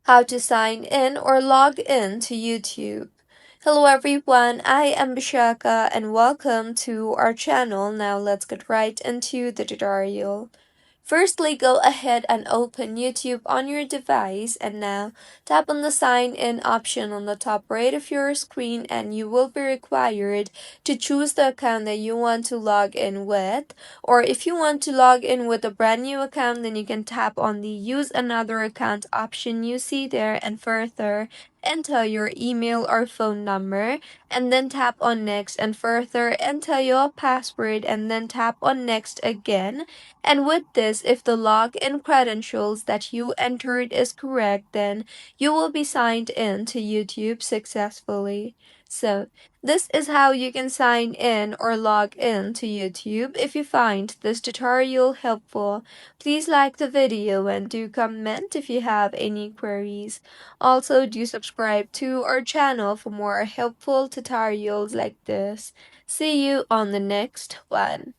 How to sign in or log in to YouTube. Hello everyone, I am Bishaka and welcome to our channel. Now let's get right into the tutorial. Firstly, go ahead and open YouTube on your device and now tap on the sign in option on the top right of your screen and you will be required to choose the account that you want to log in with. Or if you want to log in with a brand new account, then you can tap on the use another account option you see there and further enter your email or phone number and then tap on next and further enter your password and then tap on next again. And with this, if the login credentials that you entered is correct, then you will be signed in to YouTube successfully. So, this is how you can sign in or log in to YouTube. If you find this tutorial helpful, please like the video and do comment if you have any queries. Also, do subscribe to our channel for more helpful tutorials like this. See you on the next one.